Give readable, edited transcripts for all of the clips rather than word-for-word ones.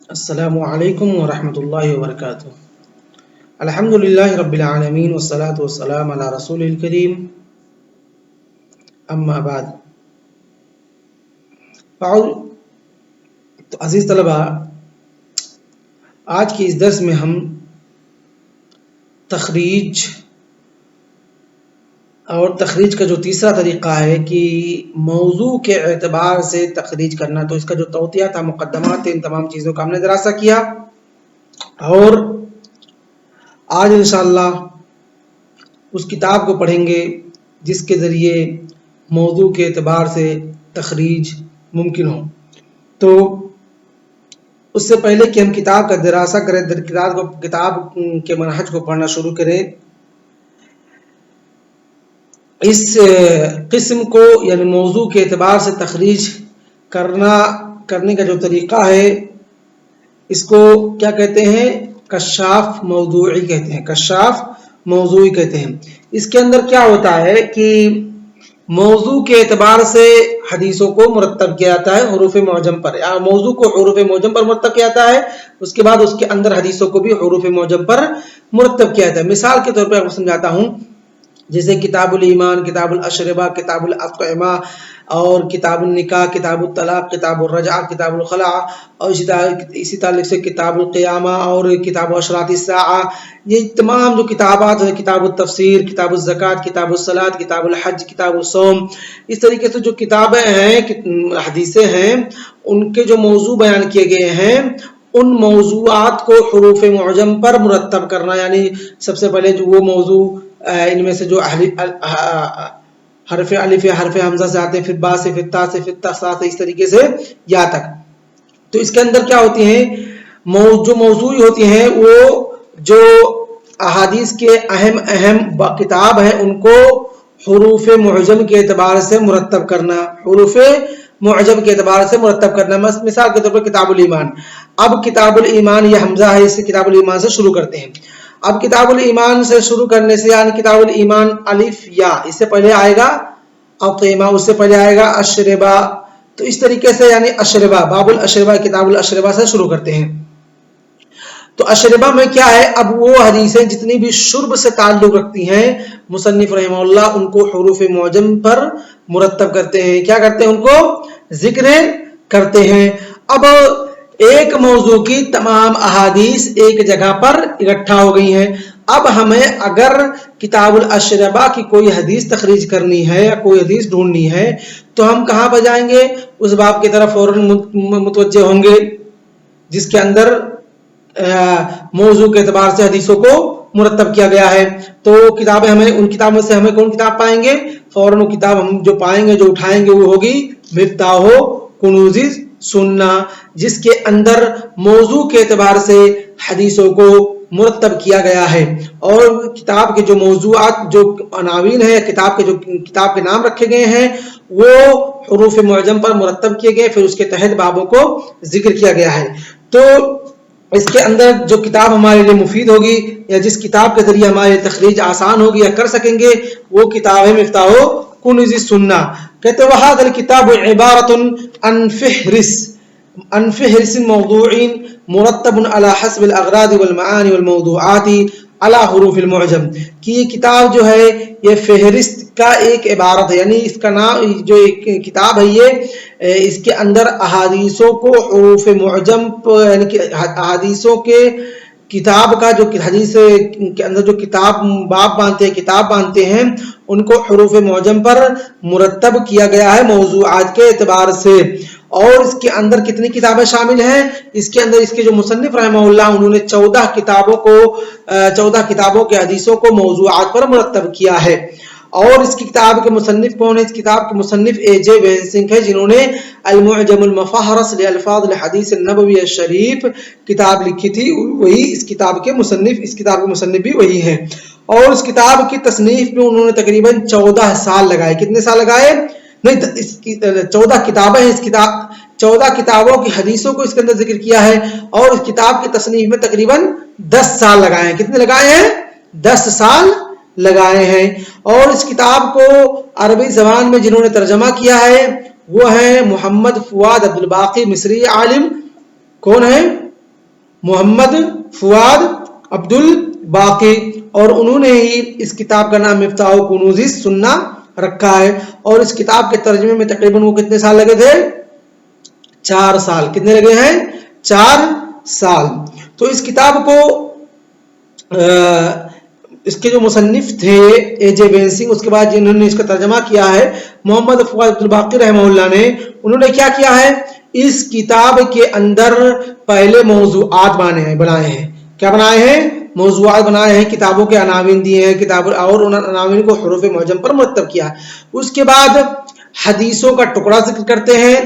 السلام علیکم ورحمۃ اللہ وبرکاتہ۔ الحمد للہ رب العالمین والصلاة والسلام علی رسول الکریم، اما بعد۔ تو عزیز طلبہ، آج کے اس درس میں ہم تخریج کا جو تیسرا طریقہ ہے کہ موضوع کے اعتبار سے تخریج کرنا، تو اس کا جو توطیہ تھا، مقدمات تھے، ان تمام چیزوں کا ہم نے دراسہ کیا، اور آج انشاءاللہ اس کتاب کو پڑھیں گے جس کے ذریعے موضوع کے اعتبار سے تخریج ممکن ہو۔ تو اس سے پہلے کہ ہم کتاب کا دراسہ کریں، کتاب کے منہج کو پڑھنا شروع کریں، اس قسم کو یعنی موضوع کے اعتبار سے تخریج کرنے کا جو طریقہ ہے، اس کو کیا کہتے ہیں؟ کشاف موضوعی کہتے ہیں، کشاف موضوعی کہتے ہیں۔ اس کے اندر کیا ہوتا ہے کہ موضوع کے اعتبار سے حدیثوں کو مرتب کیا جاتا ہے حروف معجم پر، یا موضوع کو حروف معجم پر مرتب کیا جاتا ہے، اس کے بعد اس کے اندر حدیثوں کو بھی حروف معجم پر مرتب کیا جاتا ہے۔ مثال کے طور پر آپ کو سمجھاتا ہوں، جیسے کتاب الایمان، کتاب الاشربہ، کتاب الاطعمہ، اور کتاب النکاح، کتاب الطلاق، کتاب الرجعہ، کتاب الخلع، اور اسی تعلق سے کتاب القیامہ اور کتاب اشراط الساعہ، یہ تمام جو کتابات ہیں، کتاب التفسیر، کتاب الزکوٰۃ، کتاب الصلاۃ، کتاب الحج، کتاب الصوم، اس طریقے سے جو کتابیں ہیں، حدیثیں ہیں، ان کے جو موضوع بیان کیے گئے ہیں، ان موضوعات کو حروف معجم پر مرتب کرنا، یعنی سب سے پہلے جو وہ موضوع ان میں سے جو حرف الف یا حرف حمزہ سے آتے ہیں، پھر با سے، پھر تا سے، پھر تا سا سے، اس طریقے سے یا تک۔ تو اس کے اندر کیا ہوتی ہیں؟ جو موضوعی ہوتی ہیں، وہ جو احادیث کے اہم کتاب ہیں، ان کو حروف معجم کے اعتبار سے مرتب کرنا، حروف معجم کے اعتبار سے مرتب کرنا۔ مثال کے طور پر کتاب الایمان، اب کتاب الایمان یہ حمزہ ہے، اس سے کتاب الایمان سے شروع کرتے ہیں۔ اب کتاب الایمان سے شروع کرنے سے، یعنی کتاب الایمان الف یا، اس سے پہلے آئے گا اطعمہ، اس سے پہلے آئے گا اشربہ، تو اس طریقے سے یعنی اشربہ، باب الاشربہ، کتاب الاشربہ سے شروع کرتے ہیں۔ تو اشربہ میں کیا ہے؟ اب وہ حدیثیں جتنی بھی شرب سے تعلق رکھتی ہیں، مصنف رحمہ اللہ ان کو حروف معجم پر مرتب کرتے ہیں۔ کیا کرتے ہیں؟ ان کو ذکر کرتے ہیں۔ اب ایک موضوع کی تمام احادیث ایک جگہ پر اکٹھا ہو گئی ہیں۔ اب ہمیں اگر کتاب الاشربہ کی کوئی حدیث تخریج کرنی ہے یا کوئی حدیث ڈھونڈنی ہے، تو ہم کہاں پر جائیں گے؟ اس باب کی طرف فوراً متوجہ ہوں گے جس کے اندر موضوع کے اعتبار سے حدیثوں کو مرتب کیا گیا ہے۔ تو کتابیں ہمیں، ان کتابوں سے ہمیں کون کتاب پائیں گے؟ فوراً وہ کتاب ہم جو پائیں گے، جو اٹھائیں گے، وہ ہوگی مفتاح کنوز سنہ، جس کے اندر موضوع کے اعتبار سے حدیثوں کو مرتب کیا گیا ہے، اور کتاب کے جو موضوعات، جو عناوین ہیں، کتاب کے نام رکھے گئے ہیں، وہ حروف معجم پر مرتب کیے گئے، پھر اس کے تحت بابوں کو ذکر کیا گیا ہے۔ تو اس کے اندر جو کتاب ہمارے لیے مفید ہوگی، یا جس کتاب کے ذریعے ہمارے تخریج آسان ہوگی یا کر سکیں گے، وہ کتاب ہے مفتاح کنوز السنہ۔ کہتے ہیں وَهَذَا الْكِتَابُ عِبَارَةٌ عَنْ فِهْرِسٍ مَوْضُوعٍ مُرَتَّبٌ عَلَى حَسْبِ الْأَغْرَاضِ وَالْمَعَانِ وَالْمَوْضُوعَاتِ عَلَى حُرُوفِ الْمُعْجَم، کہ یہ کتاب جو ہے یہ فہرست کا ایک عبارت ہے، یعنی اس کا نام جو ایک کتاب ہے، یہ اس کے اندر احادیثوں کو حروف معجم، یعنی کہ احادیثوں کے کتاب کا جو حدیث کے اندر جو باب باندھتے ہیں، کتاب باندھتے ہیں، ان کو حروف معجم پر مرتب کیا گیا ہے موضوعات کے اعتبار سے۔ اور اس کے اندر کتنی کتابیں شامل ہیں؟ اس کے اندر اس کے جو مصنف رحمہ اللہ، انہوں نے 14 کتابوں کے حدیثوں کو موضوعات پر مرتب کیا ہے۔ اور اس کی کتاب کے مصنف کون ہے؟ اس کتاب کے مصنف A.J. وینسنگ ہے، جنہوں نے المعجم المفہرس لالفاظ الحدیث النبوی الشریف کتاب لکھی تھی، وہی اس کتاب کے مصنف بھی وہی ہیں۔ اور اس کتاب کی تصنیف میں انہوں نے تقریباً 14 سال لگائے۔ کتنے سال لگائے؟ نہیں، اس کی 14 کتابیں ہیں، 14 کتابوں کی حدیثوں کو اس کے اندر ذکر کیا ہے، اور اس کتاب کی تصنیف میں تقریباً 10 سال لگائے ہیں۔ کتنے لگائے ہیں؟ 10 سال لگائے ہیں۔ اور اس کتاب کو عربی زبان میں جنہوں نے ترجمہ کیا ہے، وہ ہیں محمد فواد عبدالباقی مصری عالم۔ کون ہیں؟ मोहम्मद फुआद अब्दुल बाकी, और उन्होंने ही इस किताब का नाम मिफ्ताह कुनूज़ सुन्ना रखा है। और इस किताब के तर्जुमे में तकरीबन वो कितने साल लगे थे? 4 साल। कितने लगे हैं? 4 साल। तो इस किताब को इसके जो मुसन्निफ थे ए.जे. वेंसिंग, उसके बाद जिन्होंने इसका तर्जमा किया है मोहम्मद फुआद अब्दुल बाकी रहमहुल्लाह ने, उन्होंने क्या किया है, इस किताब के अंदर पहले मौज़ूआत बनाए हैं। क्या बनाए हैं? मौज़ूआत बनाए हैं, किताबों के अनाविन दिए हैं, किताब और उन अनाविन को हुरूफ मुअज्जम पर मुरतब किया। उसके बाद हदीसों का टुकड़ा जिक्र करते हैं,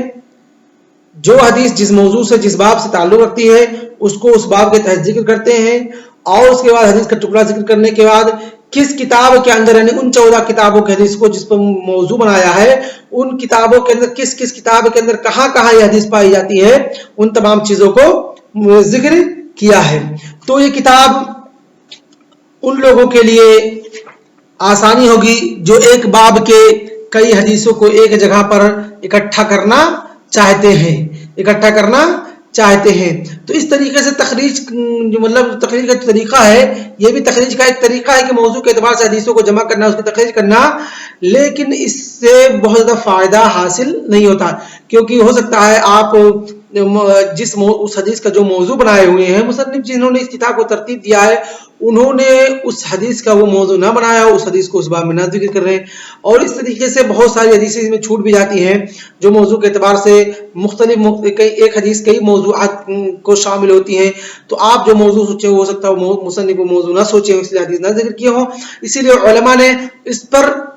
जो हदीस जिस मौजू से जिस बाब से ताल्लुक रखती है उसको उस बाब के तहत जिक्र करते हैं। और उसके बाद हदीस का टुकड़ा जिक्र करने के बाद किस किताब के अंदर, यानी उन 14 किताबों के हदीस को जिस पर मौजू बनाया है, उन किताबों के अंदर किस किस किताब के अंदर कहाँ कहाँ ये हदीस पाई जाती है, उन तमाम चीज़ों को जिक्र किया है। तो ये किताब उन लोगों के लिए आसानी होगी जो एक बाब के कई हदीसों को एक जगह पर इकट्ठा करना चाहते हैं। तो इस तरीके से तखरीज जो मतलब तखरीज का तरीका है, ये भी तखरीज का एक तरीका है कि मौजू के एतबार से हदीसों को जमा करना, उसकी तखरीज करना, लेकिन इससे बहुत ज़्यादा फ़ायदा हासिल नहीं होता, क्योंकि हो सकता है आप उस हदीस का जो मौजू बनाए हुए हैं, मुसन्निफ जिन्होंने इस किताब को तरतीब दिया है, उन्होंने उस हदीस का वो मौजू ना बनाया हो, उस हदीस को उस बाब में ना जिक्र कर रहे हैं। और इस तरीके से बहुत सारी हदीसें इसमें छूट भी जाती हैं जो मौजू के एतबार से एक हदीस कई मौजूआत को शामिल होती हैं। तो आप जो मौजू सोचे हो सकता है मुसन्निफ वो मौजू ना सोचे हो, इसलिए हदीस ना जिक्र किए हो। इसीलिए उलमा ने इस पर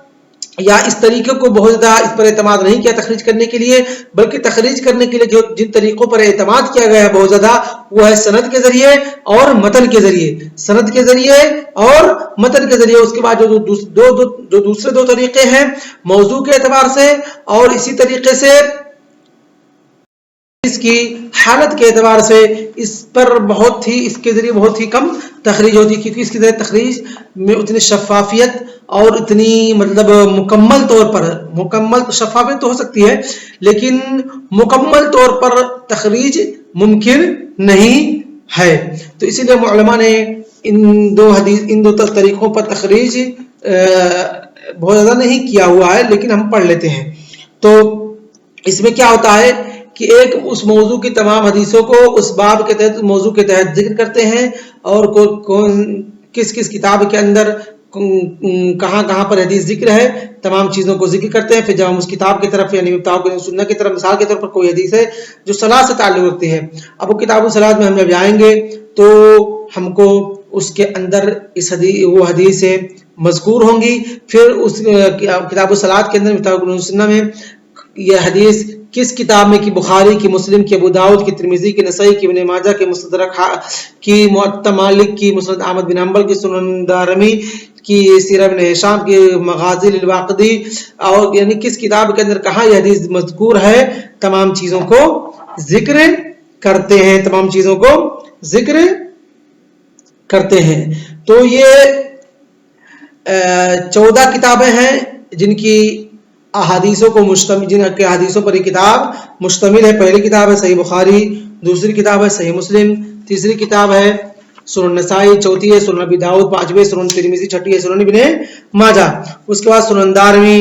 या इस तरीके को बहुत ज़्यादा इस पर एतमाद नहीं किया तखरीज करने के लिए, बल्कि तखरीज करने के लिए जो जिन तरीकों पर एतमाद किया गया है बहुत ज़्यादा, वो है सनद के ज़रिए और मतन के ज़रिए। सनद के ज़रिए और मतन के ज़रिए। उसके बाद जो दूसरे दो तरीके हैं मौजू के एतबार से, और इसी तरीके से इसकी हालत के एतबार से, इस पर इसके ज़रिए बहुत ही कम तखरीज होती है, क्योंकि इसकी तखरीज में उतनी शफाफियत और इतनी मतलब मुकम्मल तौर पर, मुकम्मल शफाफियत तो हो सकती है लेकिन मुकम्मल तौर पर तखरीज मुमकिन नहीं है। तो इसीलिए उलमा ने इन दो तरीकों पर तखरीज बहुत ज़्यादा नहीं किया हुआ है, लेकिन हम पढ़ लेते हैं। तो इसमें क्या होता है कि एक उस मौजू की तमाम हदीसों को उस बाब के तहत मौजू के तहत जिक्र करते हैं, और किस किस किताब के अंदर कहाँ कहाँ पर हदीस जिक्र है, तमाम चीज़ों को जिक्र करते हैं। फिर जब हम उस किताब की तरफ यानी मिफ्ताह कुनूज़ सुन्ना की तरफ, मिसाल के तौर पर कोई हदीस है जो सलात से ताल्लुक़ रखती है, अब वो किताब सलात में हम जब जाएंगे तो हमको उसके अंदर वो हदीसें मज़कूर होंगी। फिर उस किताब सलात के अंदर मिफ्ताह कुनूज़ सुन्ना में यह हदीस किस किताब में, कि बुखारी की, मुस्लिम की, अबू दाऊद की, तिरमिज़ी की, नसाई की, इब्न माजा की, मुस्तदरक की, मुअत्ता मालिक की, मुस्नद अहमद बिन हंबल की, सुनन दारमी की, सीरा इब्न हिशाम की, मगाज़ी लिल वाक़िदी, और यानी किस किताब के अंदर कहाँ यह हदीस मज़कूर है, तमाम चीज़ों को जिक्र करते हैं, तमाम चीज़ों को जिक्र करते हैं। तो ये 14 किताबें हैं जिनकी अहादीसों को जिनके हदीसों पर किताब मुश्तमिल है। पहली किताब है सही बुखारी, दूसरी किताब है सही मुस्लिम, तीसरी किताब है सुनन नसाई, चौथी है सुनन अबी दाऊद, पांचवी सुनन तिरमिज़ी, छठी है सुनन इब्न माजा, उसके बाद सुनन दारमी,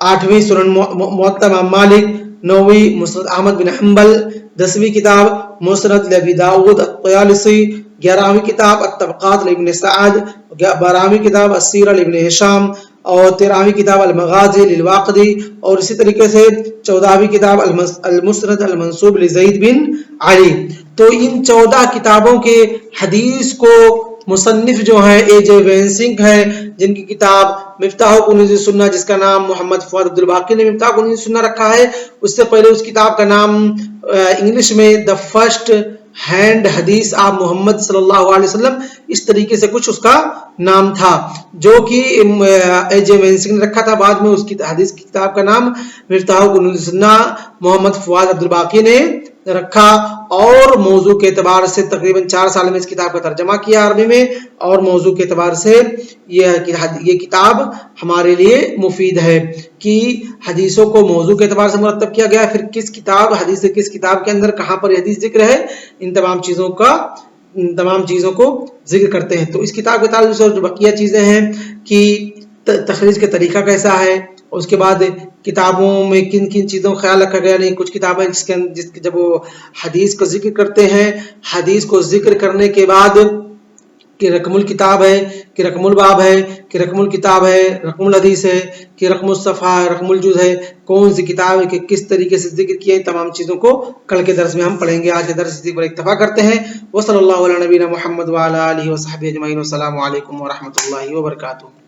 आठवीं सुनन मुअत्ता मालिक, नौवीं मुस्नद अहमद बिन हंबल, 10वीं किताब मुस्नद अबी दाऊद अत-तयालिसी, 11वीं किताब अत-तबक़ात इब्न सअद, 12वीं किताब अस-सीरा इब्न हिशाम, और 13वीं किताब अल-मगाज़ी लिल वाक़िदी, और इसी तरीके से 14वीं किताब अल-मुस्नद अल-मंसूब लिज़ैद बिन अली। तो इन 14 किताबों के हदीस को मुसन्निफ जो है ए.जे. वेंसिंग है, जिनकी किताब मिफ्ताह कुनूज़ सुन्ना, जिसका नाम मोहम्मद फुआद अब्दुल बाकी ने मिफ्ताह कुनूज़ सुन्ना रखा है, उससे पहले उस किताब का नाम इंग्लिश में द फर्स्ट हैंड हदीस ऑफ मोहम्मद सल्लल्लाहु अलैहि वसल्लम, इस तरीके से कुछ उसका नाम था, जो कि ए.जे. वेंसिंग ने रखा था। बाद में उसकी हदीस की किताब का नाम मिफ्ताह कुनूज़ सुन्ना मोहम्मद फुआद अब्दुल बाकी ने रखा और मौजू के एतबार से तकरीबन 4 साल में इस किताब का तर्जमा किया अरबी में, और मौजू के एतबार से ये किताब हमारे लिए मुफीद है कि हदीसों को मौजू के एतबार से मुरतब किया गया, फिर किस किताब हदीस से किस किताब के अंदर कहाँ पर हदीस जिक्र है, इन तमाम चीज़ों को जिक्र करते हैं। तो इस किताब के ताल्लुक से जो बकिया चीज़ें हैं कि तखरीज का तरीका कैसा है, उसके बाद किताबों में किन किन चीज़ों का ख्याल रखा गया। नहीं, कुछ किताबें जिसके जब वो हदीस को जिक्र करते हैं, हदीस को जिक्र करने के बाद कि रकमुल किताब है, कि रकमुल बाब है, कि रकमुल किताब है, रकमुल हदीस है, कि रकमुल सफ़ा है, रकमुल जुज़ है, कौन सी किताब है, कि किस तरीके से जिक्र किया, तमाम चीज़ों को कल के दर्स में हम पढ़ेंगे। आज के दर्स इसी पर इत्तफा करते हैं। वसल्लल्लाहु अला नबीना मुहम्मद व अला आलिहि व सहबिहि अजमईन। अस्सलामु अलैकुम व रहमतुल्लाहि व बरकातुहू।